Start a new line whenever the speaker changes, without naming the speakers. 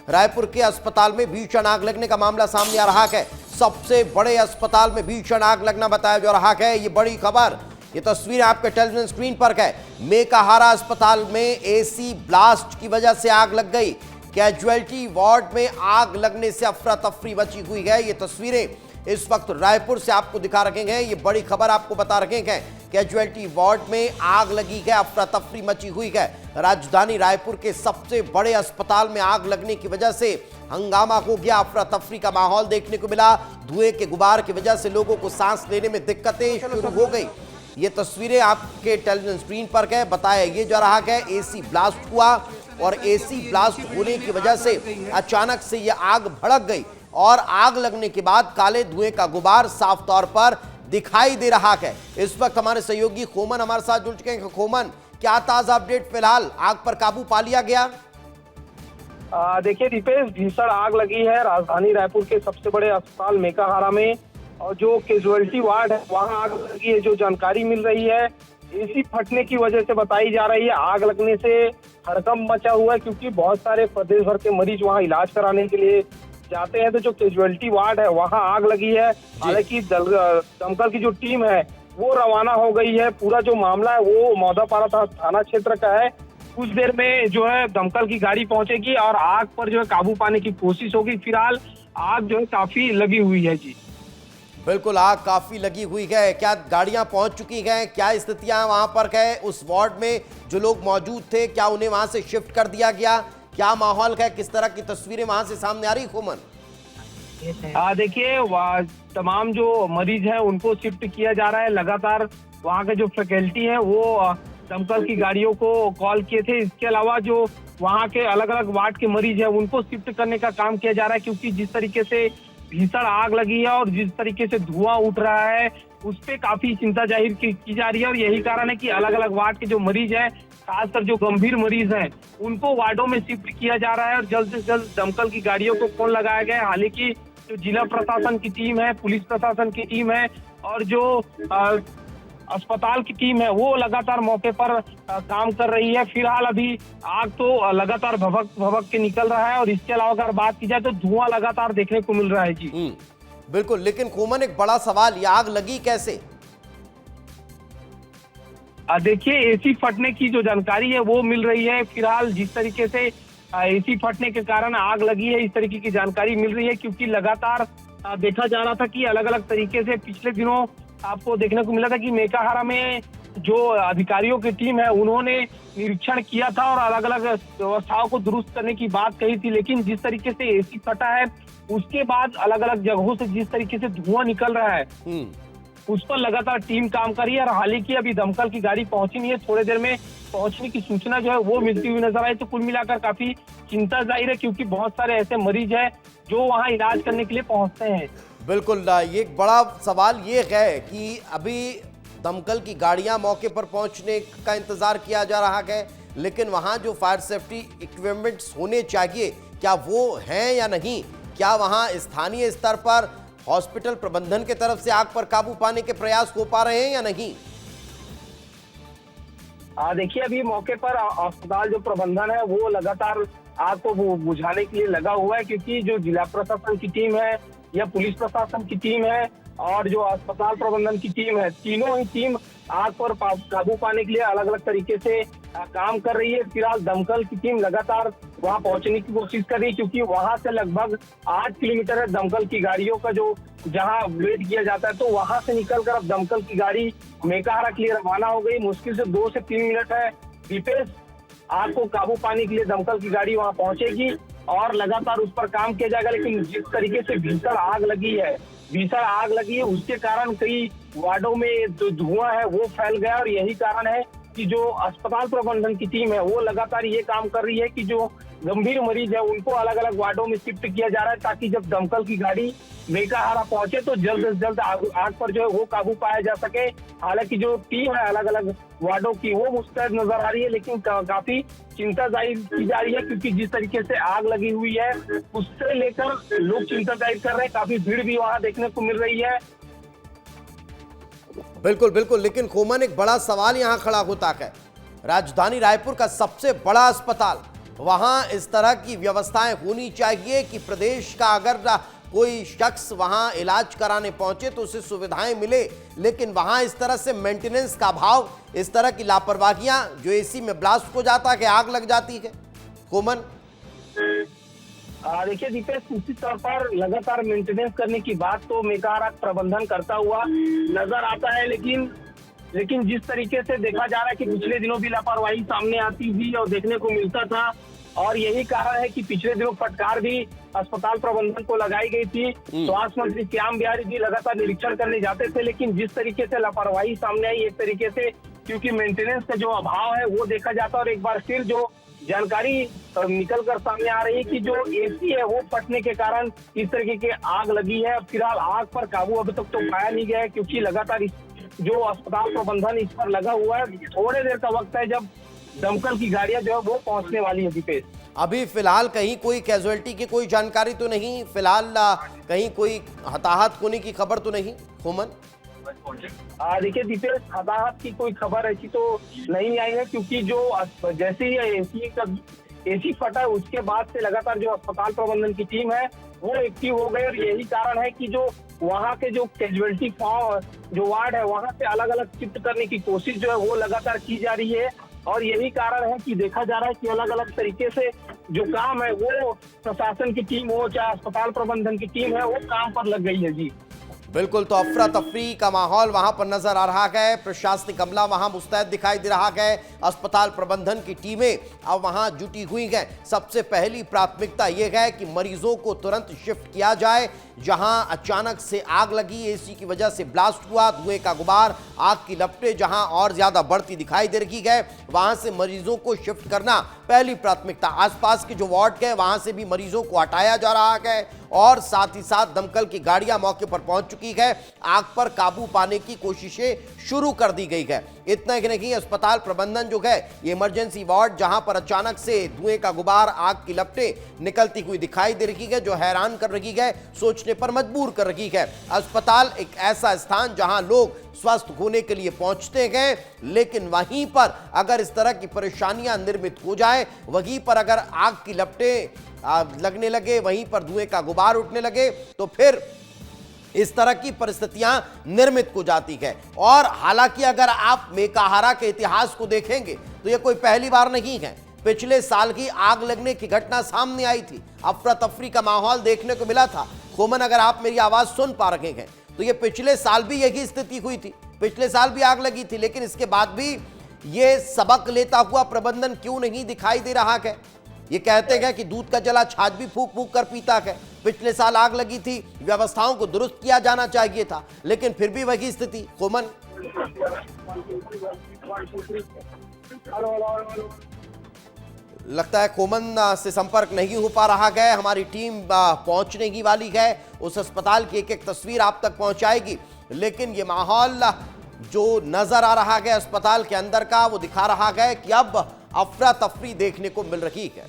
रायपुर के अस्पताल में भीषण आग लगने का मामला सामने आ रहा है। सबसे बड़े अस्पताल में भीषण आग लगना बताया जा रहा है। ये बड़ी खबर, ये तस्वीर आपके टेलीविजन स्क्रीन पर है। मेकाहारा अस्पताल में एसी ब्लास्ट की वजह से आग लग गई। कैजुअलिटी वार्ड में आग लगने से अफरा तफरी मची हुई है। ये तस्वीरें इस वक्त रायपुर से आपको दिखा रखे हैं। ये बड़ी खबर आपको बता रखे हैं। कैजुअलिटी वार्ड में आग लगी है, अफरा तफरी मची हुई है। राजधानी रायपुर के सबसे बड़े अस्पताल में आग लगने की वजह से हंगामा हो गया, अफरा तफरी का माहौल देखने को मिला। धुएं के गुबार की वजह से लोगों को सांस लेने में दिक्कतें शुरू हो गई। ये तस्वीरें आपके टेलीविजन स्क्रीन पर है। बताया ये जा रहा है एसी ब्लास्ट हुआ और एसी ब्लास्ट होने की वजह से अचानक से यह आग भड़क गई और आग लगने के बाद काले धुएं का गुबार साफ तौर पर दिखाई दे रहा है। इस वक्त हमारे सहयोगी खोमन हमारे साथ जुड़ चुके हैं। खोमन, क्या ताजा अपडेट? फिलहाल आग पर काबू पा लिया गया?
देखिए दीपेश, भीषण आग लगी है राजधानी रायपुर के सबसे बड़े अस्पताल मेकाहारा में, और जो कैजुअलिटी वार्ड है वहां आग लगी है। जो जानकारी मिल रही है एसी फटने की वजह से बताई जा रही है। आग लगने से हड़कंप मचा हुआ है क्योंकि बहुत सारे प्रदेश भर के मरीज वहां इलाज कराने के लिए जाते हैं। तो जो कैजुअलिटी वार्ड है वहां आग लगी है। हालांकि दमकल की जो टीम है वो रवाना हो गई है। पूरा जो मामला है वो मौदापाड़ा थाना क्षेत्र का है। कुछ देर में जो है दमकल की गाड़ी पहुंचेगी और आग पर जो है काबू पाने की कोशिश होगी। फिलहाल आग जो है काफी लगी हुई है। जी
बिल्कुल, आग काफी लगी हुई है। क्या गाड़ियां पहुंच चुकी हैं? क्या स्थितियां वहां पर है? उस वार्ड में जो लोग मौजूद थे, क्या उन्हें वहां से शिफ्ट कर दिया गया? क्या माहौल है? किस तरह की तस्वीरें वहां से सामने आ रही? खोमन,
देखिए तमाम जो मरीज हैं उनको शिफ्ट किया जा रहा है। लगातार वहाँ के जो फैकल्टी है वो दमकल की गाड़ियों को कॉल किए थे। इसके अलावा जो वहाँ के अलग अलग वार्ड के मरीज हैं उनको शिफ्ट करने का काम किया जा रहा है, क्योंकि जिस तरीके से भीषण आग लगी है और जिस तरीके से धुआं उठ रहा है उस पर काफी चिंता जाहिर की जा रही है। और यही कारण है कि अलग अलग वार्ड के जो मरीज हैं, खासकर जो गंभीर मरीज हैं, उनको वार्डों में शिफ्ट किया जा रहा है और जल्द से जल्द दमकल की गाड़ियों को फोन लगाया गया है। हालांकि जो जिला प्रशासन की टीम है, पुलिस प्रशासन की टीम है और जो अस्पताल की टीम है वो लगातार मौके पर काम कर रही है। फिलहाल अभी आग तो लगातार भभक के निकल रहा है और इसके अलावा अगर बात की जाए तो धुआं लगातार देखने को मिल रहा है। जी
बिल्कुल, लेकिन खोमन एक बड़ा सवाल, ये आग लगी कैसे?
देखिए एसी फटने की जो जानकारी है वो मिल रही है। फिलहाल जिस तरीके से एसी फटने के कारण आग लगी है इस तरीके की जानकारी मिल रही है, क्योंकि लगातार देखा जा रहा था कि अलग अलग तरीके से पिछले दिनों आपको देखने को मिला था कि मेकाहारा में जो अधिकारियों की टीम है उन्होंने निरीक्षण किया था और अलग अलग व्यवस्थाओं को दुरुस्त करने की बात कही थी। लेकिन जिस तरीके से एसी फटा है उसके बाद अलग अलग जगहों से जिस तरीके से धुआं निकल रहा है उस पर लगातार टीम काम कर रही है। और हालांकि अभी दमकल की गाड़ी पहुंची नहीं है, थोड़ी देर में पहुंचने की सूचना जो है वो मिलती हुई नजर आई। तो कुल मिलाकर काफी चिंता जाहिर है, क्योंकि बहुत सारे ऐसे मरीज हैं जो वहां इलाज करने के लिए पहुंचते हैं।
बिल्कुल, ये एक बड़ा सवाल ये है कि अभी दमकल की गाड़ियां मौके पर पहुंचने का इंतजार किया जा रहा है, लेकिन वहां जो फायर सेफ्टी इक्विपमेंट्स होने चाहिए क्या वो हैं या नहीं? क्या वहां स्थानीय स्तर पर हॉस्पिटल प्रबंधन के तरफ से आग पर काबू पाने के प्रयास हो पा रहे हैं या नहीं?
देखिए अभी मौके पर अस्पताल जो प्रबंधन है वो लगातार आग को बुझाने के लिए लगा हुआ है, क्योंकि जो जिला प्रशासन की टीम है या पुलिस प्रशासन की टीम है और जो अस्पताल प्रबंधन की टीम है, तीनों ही टीम आग पर काबू पाने के लिए अलग अलग तरीके से काम कर रही है। फिलहाल दमकल की टीम लगातार वहां पहुंचने की कोशिश कर रही है, क्योंकि वहां से लगभग 8 किलोमीटर है दमकल की गाड़ियों का जो जहां वेट किया जाता है। तो वहां से निकलकर अब दमकल की गाड़ी मेकाहारा के लिए रवाना हो गई। मुश्किल से 2 से 3 मिनट है दीपेश, आग को काबू पाने के लिए दमकल की गाड़ी वहां पहुंचेगी और लगातार उस पर काम किया जाएगा। लेकिन जिस तरीके से भीषण आग लगी है उसके कारण कई वार्डों में जो धुआं है वो फैल गया। और यही कारण है कि जो अस्पताल प्रबंधन की टीम है वो लगातार ये काम कर रही है कि जो गंभीर मरीज है उनको अलग अलग वार्डों में शिफ्ट किया जा रहा है, ताकि जब दमकल की गाड़ी मेकाहारा पहुंचे तो जल्द से जल्द आग पर जो है वो काबू पाया जा सके। हालांकि जो टीम है अलग अलग वार्डों की वो मुस्तैद नजर आ रही है, लेकिन काफी चिंता जाहिर की जा रही है, क्योंकि जिस तरीके से आग लगी हुई है उससे लेकर लोग चिंता जाहिर कर रहे हैं। काफी भीड़ भी वहां देखने को मिल रही है।
बिल्कुल बिल्कुल, लेकिन खोमन एक बड़ा सवाल यहां खड़ा होता है। राजधानी रायपुर का सबसे बड़ा अस्पताल वहां इस तरह की व्यवस्थाएं होनी चाहिए कि प्रदेश का अगर कोई शख्स वहां इलाज कराने पहुंचे तो उसे सुविधाएं मिले, लेकिन वहां इस तरह से मेंटेनेंस का अभाव, इस तरह की लापरवाहियां, जो एसी में ब्लास्ट हो जाता है कि आग लग जाती है। कोमन,
देखिए दीपेश, निश्चित तौर पर लगातार मेंटेनेंस करने की बात तो मेकाहारा प्रबंधन करता हुआ नजर आता है, लेकिन जिस तरीके से देखा जा रहा है कि पिछले दिनों भी लापरवाही सामने आती थी और देखने को मिलता था, और यही कारण है कि पिछले दिनों फटकार भी अस्पताल प्रबंधन को लगाई गई थी। स्वास्थ्य मंत्री श्याम बिहारी जी लगातार निरीक्षण करने जाते थे, लेकिन जिस तरीके से लापरवाही सामने आई, एक तरीके से क्योंकि मेंटेनेंस का जो अभाव है वो देखा जाता है, और एक बार फिर जो जानकारी निकल कर सामने आ रही है कि जो एसी है वो फटने के कारण इस तरीके की आग लगी है। फिलहाल आग पर काबू अभी तक तो पाया नहीं गया है, क्योंकि लगातार जो अस्पताल प्रबंधन इस पर लगा हुआ है। थोड़े देर का वक्त है जब दमकल की गाड़ियां जो है वो पहुंचने वाली है। दीपेश,
अभी फिलहाल कहीं कोई कैजुअलिटी की कोई जानकारी तो नहीं, फिलहाल कहीं कोई हताहत होने की खबर तो नहीं। कोमन,
देखिए दीपेश, हताहत की कोई खबर ऐसी तो नहीं आई है, क्योंकि जो जैसे ही एसी फटा है उसके बाद से लगातार जो अस्पताल प्रबंधन की टीम है वो एक्टिव हो गई, और यही कारण है कि जो वहाँ के जो कैजुअलिटी जो वार्ड है वहाँ से अलग अलग शिफ्ट करने की कोशिश जो है वो लगातार की जा रही है। और यही कारण है कि देखा जा रहा है कि अलग अलग तरीके से जो काम है वो प्रशासन की टीम हो चाहे अस्पताल प्रबंधन की टीम है वो काम पर लग गई है। जी
बिल्कुल, तो अफरा तफरी का माहौल वहां पर नजर आ रहा है। प्रशासनिक अमला वहां मुस्तैद दिखाई दे रहा है। अस्पताल प्रबंधन की टीमें अब वहां जुटी हुई हैं। सबसे पहली प्राथमिकता यह है कि मरीजों को तुरंत शिफ्ट किया जाए। जहां अचानक से आग लगी, एसी की वजह से ब्लास्ट हुआ, धुएं का गुबार, आग की लपटें जहां और ज्यादा बढ़ती दिखाई दे रही है, वहां से मरीजों को शिफ्ट करना पहली प्राथमिकता। आसपास के जो वार्ड है वहां से भी मरीजों को हटाया जा रहा है, और साथ ही साथ दमकल की गाड़ियां मौके पर पहुंच चुकी है। आग पर काबू पाने की कोशिशें शुरू कर दी गई है। इतना ही नहीं, अस्पताल प्रबंधन जो है, ये इमरजेंसी वार्ड जहां पर अचानक से धुएं का गुबार, आग की लपटें निकलती हुई दिखाई दे रही है, जो हैरान कर रही है, सोचने पर मजबूर कर रही है। अस्पताल एक ऐसा स्थान जहां लोग स्वस्थ होने के लिए पहुंचते हैं, लेकिन वहीं पर अगर इस तरह की परेशानियां निर्मित हो जाए, वहीं पर अगर आग की लपटें लगने लगे, वहीं पर धुएं का गुबार उठने लगे, तो फिर इस तरह की परिस्थितियां निर्मित हो जाती है। और हालांकि अगर आप मेकाहारा के इतिहास को देखेंगे तो यह कोई पहली बार नहीं है। पिछले साल की आग लगने की घटना सामने आई थी, अफरा तफरी का माहौल देखने को मिला था। कोमन, अगर आप मेरी आवाज सुन पा रहे हैं तो यह पिछले साल भी यही स्थिति हुई थी, पिछले साल भी आग लगी थी, लेकिन इसके बाद भी यह सबक लेता हुआ प्रबंधन क्यों नहीं दिखाई दे रहा है। ये कहते हैं कि दूध का जला छाछ भी फूंक फूंक कर पीता है। पिछले साल आग लगी थी, व्यवस्थाओं को दुरुस्त किया जाना चाहिए था, लेकिन फिर भी वही स्थिति। कोमन, लगता है कोमन से संपर्क नहीं हो पा रहा है। हमारी टीम पहुंचने ही वाली है, उस अस्पताल की एक एक तस्वीर आप तक पहुंचाएगी, लेकिन ये माहौल जो नजर आ रहा है अस्पताल के अंदर का, वो दिखा रहा है कि अब अफरा तफरी देखने को मिल रही है।